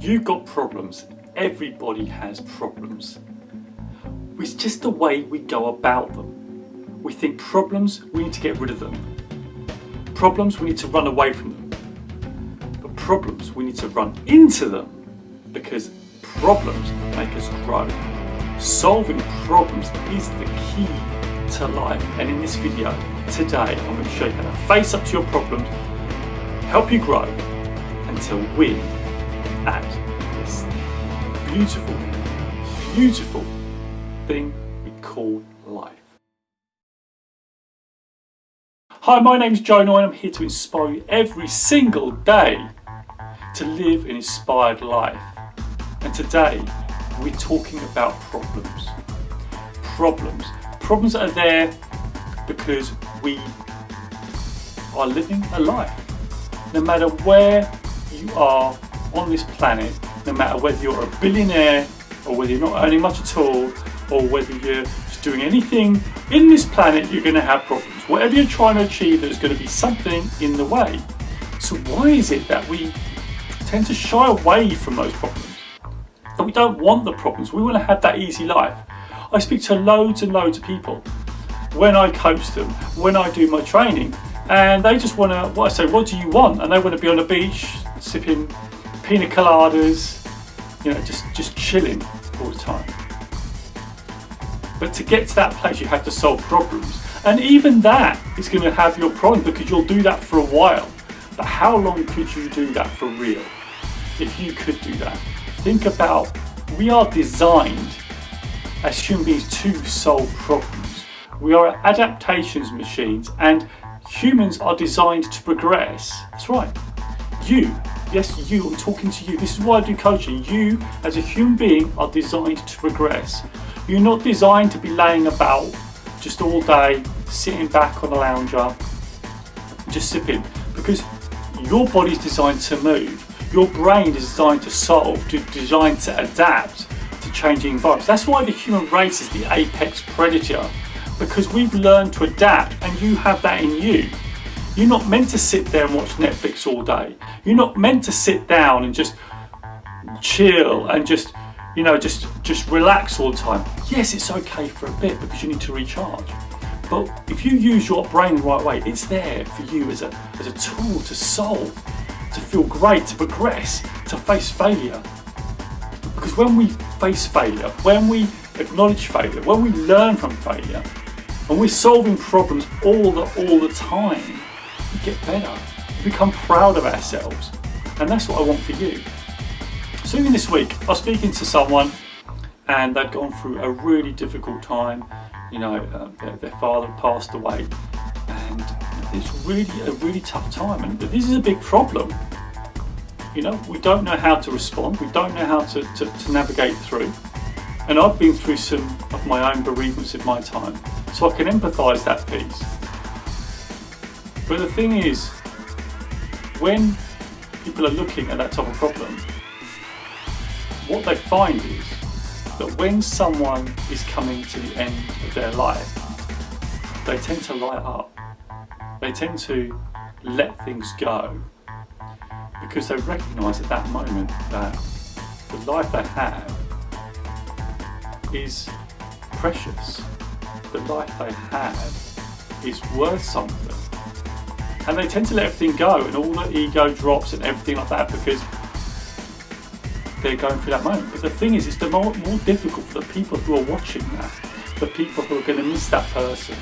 You've got problems. Everybody has problems. It's just the way we go about them. We think problems, we need to get rid of them. Problems, we need to run away from them. But problems, we need to run into them, because problems make us grow. Solving problems is the key to life. And in this video today, I'm going to show you how to face up to your problems, help you grow, and to win at this beautiful, beautiful thing we call life. Hi, my name's Joe Noya and I'm here to inspire you every single day to live an inspired life. And today we're talking about problems. Problems that are there because we are living a life. No matter where you are on this planet, no matter whether you're a billionaire or whether you're not earning much at all, or whether you're just doing anything in this planet, you're going to have problems. Whatever you're trying to achieve, there's going to be something in the way. So why is it that we tend to shy away from those problems? That we don't want the problems. We want to have that easy life. I speak to loads and loads of people when I coach them, when I do my training, and they just want to, I say, what do you want? And they want to be on the beach, sipping pina coladas, just chilling all the time. But to get to that place, you have to solve problems. And even that is going to have your problem, because you'll do that for a while. But how long could you do that for real? If you could do that. Think about, we are designed as human beings to solve problems. We are adaptations machines, and humans are designed to progress. That's right. Yes, you, I'm talking to you. This is why I do coaching. You, as a human being, are designed to progress. You're not designed to be laying about just all day, sitting back on a lounger, just sipping, because your body's designed to move. Your brain is designed to solve, designed to adapt to changing environments. That's why the human race is the apex predator, because we've learned to adapt, and you have that in you. You're not meant to sit there and watch Netflix all day. You're not meant to sit down and just chill and just relax all the time. Yes, it's okay for a bit because you need to recharge. But if you use your brain the right way, it's there for you as a tool to solve, to feel great, to progress, to face failure. Because when we face failure, when we acknowledge failure, when we learn from failure, and we're solving problems all the time, we get better. We become proud of ourselves. And that's what I want for you. So even this week, I was speaking to someone and they'd gone through a really difficult time. Their father passed away, and it's really a really tough time. And this is a big problem. We don't know how to respond. We don't know how to navigate through. And I've been through some of my own bereavements in my time, so I can empathise that piece. But the thing is, when people are looking at that type of problem, what they find is that when someone is coming to the end of their life, they tend to light up. They tend to let things go, because they recognise at that moment that the life they have is precious. The life they have is worth something. And they tend to let everything go, and all the ego drops and everything like that, because they're going through that moment. But the thing is, it's the more difficult for the people who are watching that, the people who are going to miss that person.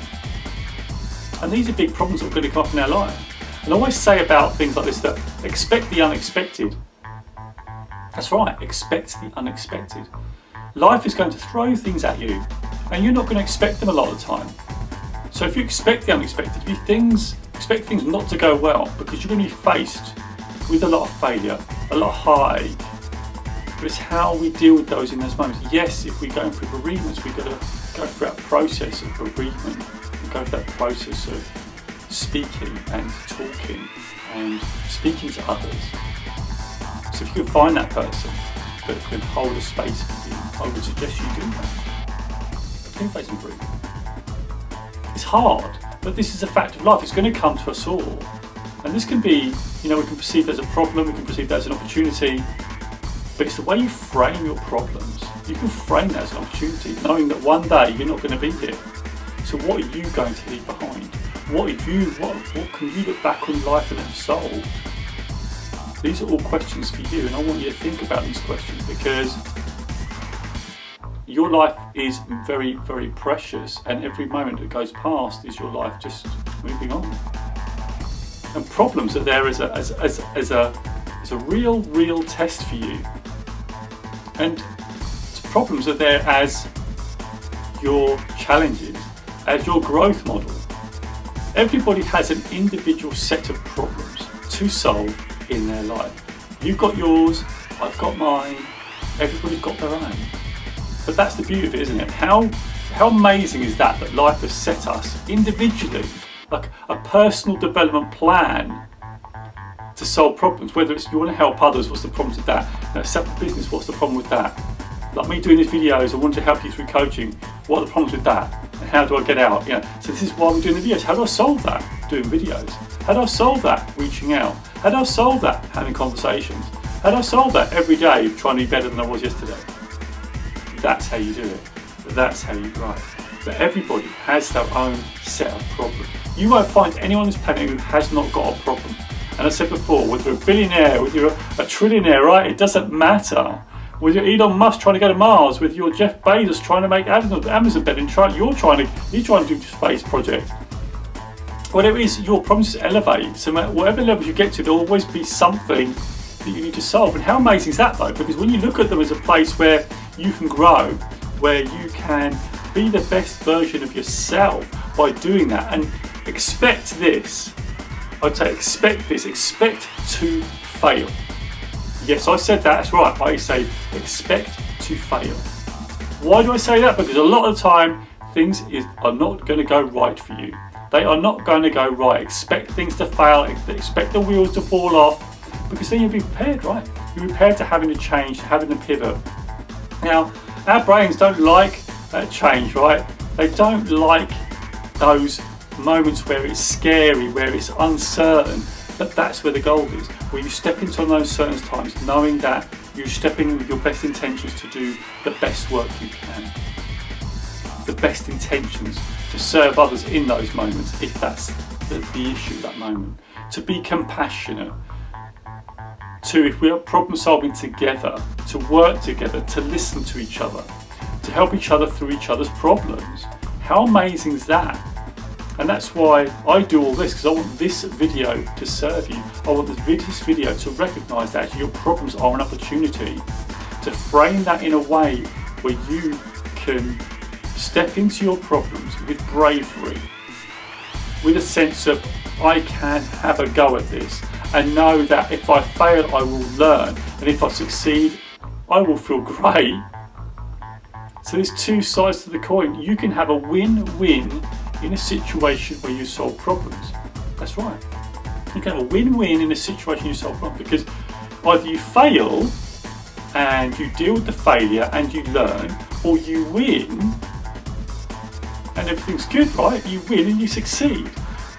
And these are big problems that are going to come up in our life. And I always say about things like this that expect the unexpected. That's right, expect the unexpected. Life is going to throw things at you, and you're not going to expect them a lot of the time. So if you expect the unexpected, expect things not to go well, because you're going to be faced with a lot of failure, a lot of heartache. But it's how we deal with those in those moments. Yes, if we're going through bereavements, we've got to go through that process of bereavement. We go through that process of speaking and talking and speaking to others. So if you can find that person that can hold a space for you, I would suggest you do that. In face and bereavement. It's hard, but this is a fact of life. It's going to come to us all. And this can be, we can perceive that as a problem, we can perceive that as an opportunity. But it's the way you frame your problems. You can frame that as an opportunity, knowing that one day you're not going to be here. So what are you going to leave behind? What can you look back on life and have solved? These are all questions for you, and I want you to think about these questions, because your life is very, very precious, and every moment that goes past is your life just moving on. And problems are there as a real test for you. And problems are there as your challenges, as your growth model. Everybody has an individual set of problems to solve in their life. You've got yours, I've got mine, everybody's got their own. But that's the beauty of it, isn't it? How amazing is that life has set us individually, like a personal development plan to solve problems. Whether it's you want to help others, what's the problem with that? Set up a business, what's the problem with that? Like me doing these videos, I want to help you through coaching. What are the problems with that? And how do I get out? So this is why we're doing the videos. How do I solve that? Doing videos. How do I solve that? Reaching out. How do I solve that? Having conversations. How do I solve that? Every day trying to be better than I was yesterday. That's how you do it. That's how you grow. But everybody has their own set of problems. You won't find anyone on this planet who has not got a problem. And I said before, whether you're a billionaire, whether you're a trillionaire, right? It doesn't matter. Whether you're Elon Musk trying to go to Mars, whether you're Jeff Bezos trying to make Amazon better, and you're trying to do a space project. Whatever it is, your problems elevate. So whatever levels you get to, there'll always be something that you need to solve. And how amazing is that, though? Because when you look at them as a place where you can grow, where you can be the best version of yourself by doing that, and expect this. I'd say expect this. Expect to fail. Yes, I said that. That's right. I say expect to fail. Why do I say that? Because a lot of the time things are not going to go right for you. They are not going to go right. Expect things to fail. Expect the wheels to fall off, because then you'll be prepared, right? You're prepared to having to change, to having to pivot. Now, our brains don't like change, right? They don't like those moments where it's scary, where it's uncertain. But that's where the gold is, where you step into those certain times knowing that you're stepping in with your best intentions to do the best work you can. The best intentions to serve others in those moments, if that's the issue at that moment. To be compassionate. If we are problem solving together, to work together, to listen to each other, to help each other through each other's problems. How amazing is that? And that's why I do all this, because I want this video to serve you. I want this video to recognise that actually your problems are an opportunity, to frame that in a way where you can step into your problems with bravery, with a sense of I can have a go at this, and know that if I fail I will learn, and if I succeed I will feel great. So there's two sides to the coin. You can have a win-win in a situation where you solve problems. That's right. You can have a win-win in a situation you solve problems, because either you fail and you deal with the failure and you learn, or you win and everything's good, right? You win and you succeed.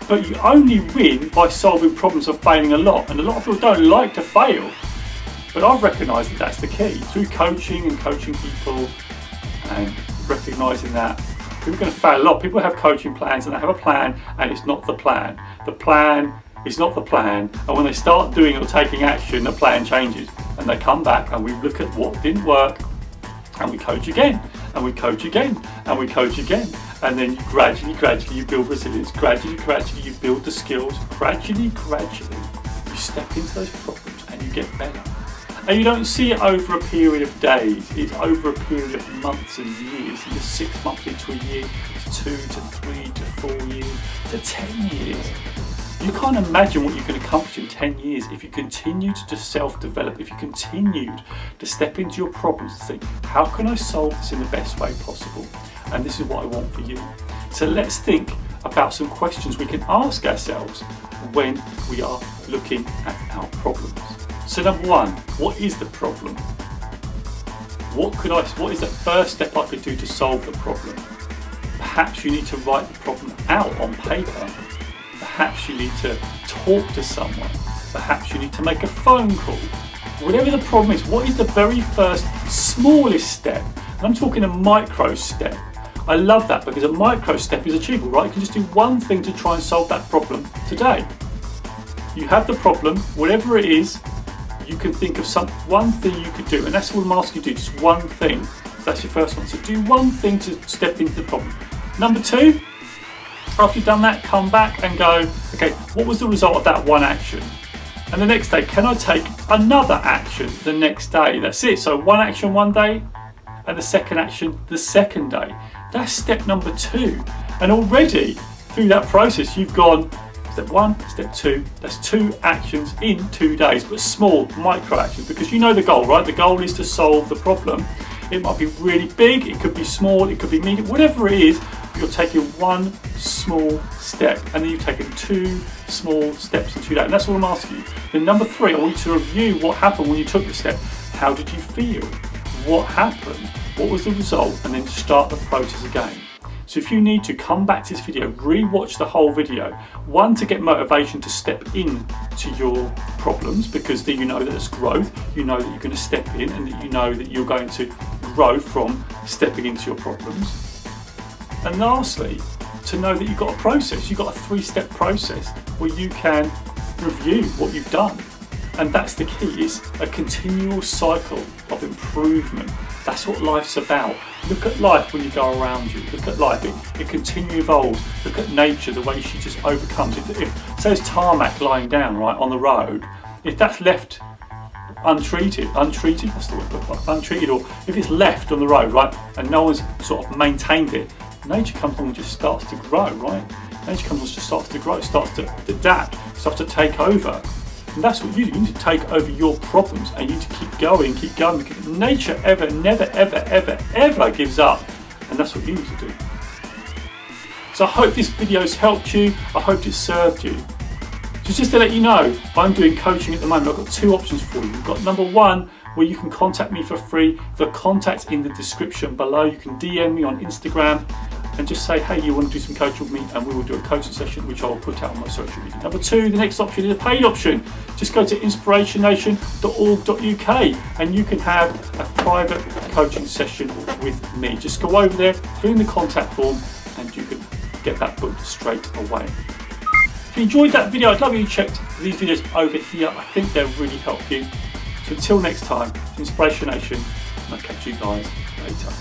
But you only win by solving problems or failing a lot. And a lot of people don't like to fail. But I've recognised that that's the key. Through coaching and coaching people and recognising that people are going to fail a lot. People have coaching plans and they have a plan and it's not the plan. The plan is not the plan. And when they start doing or taking action, the plan changes. And they come back and we look at what didn't work and we coach again. And we coach again. And we coach again. And then gradually you build resilience. Gradually you build the skills. Gradually you step into those problems and you get better. And you don't see it over a period of days, it's over a period of months and years. You're 6 months into a year, to 2 to 3 to 4 years, to 10 years. You can't imagine what you can accomplish in 10 years if you continued to self-develop, if you continued to step into your problems and think, how can I solve this in the best way possible? And this is what I want for you. So let's think about some questions we can ask ourselves when we are looking at our problems. So number one, what is the problem? What is the first step I could do to solve the problem? Perhaps you need to write the problem out on paper. Perhaps you need to talk to someone. Perhaps you need to make a phone call. whatever the problem is, what is the very first smallest step? And I'm talking a micro step. I love that because a micro step is achievable, right? You can just do one thing to try and solve that problem today. You have the problem, whatever it is, you can think of one thing you could do, and that's what I'm asking you to do, just one thing. So that's your first one. So do one thing to step into the problem. Number two, after you've done that, come back and go, okay, what was the result of that one action? And the next day, can I take another action the next day? That's it. So one action one day, and the second action the second day. That's step number two. And already through that process, you've gone step one, step two. That's 2 actions in 2 days, but small micro actions, because you know the goal, right? The goal is to solve the problem. It might be really big, it could be small, it could be medium, whatever it is, you're taking one small step, and then you've taken 2 small steps in 2 days. And that's what I'm asking you. Then number 3, I want you to review what happened when you took the step. How did you feel? What happened? What was the result? And then start the process again. So if you need to, come back to this video, re-watch the whole video. One, to get motivation to step in to your problems, because then you know that it's growth, you know that you're going to step in, and that you know that you're going to grow from stepping into your problems. And lastly, to know that you've got a process, you've got a 3-step process where you can review what you've done. And that's the key, it's a continual cycle of improvement. That's what life's about. Look at life when you go around you. Look at life, it continually evolves. Look at nature, the way she just overcomes. If say there's tarmac lying down right on the road, if that's left untreated, that's the word, untreated, or if it's left on the road, right, and no one's sort of maintained it, nature comes along and just starts to grow, right? Nature comes along and just starts to grow, starts to adapt, starts to take over. And that's what you do. You need to take over your problems, and you need to keep going, because nature never gives up. And that's what you need to do. So I hope this video's helped you. I hope it served you. So just to let you know, I'm doing coaching at the moment. I've got 2 options for you. We've got number 1, where you can contact me for free. The contact's in the description below. You can DM me on Instagram and just say, hey, you want to do some coaching with me, and we will do a coaching session, which I will put out on my social media. Number 2, the next option is a paid option. Just go to InspirationNation.org.uk and you can have a private coaching session with me. Just go over there, fill in the contact form, and you can get that booked straight away. If you enjoyed that video, I'd love you to check these videos over here. I think they'll really help you. So until next time, Inspiration Nation, and I'll catch you guys later.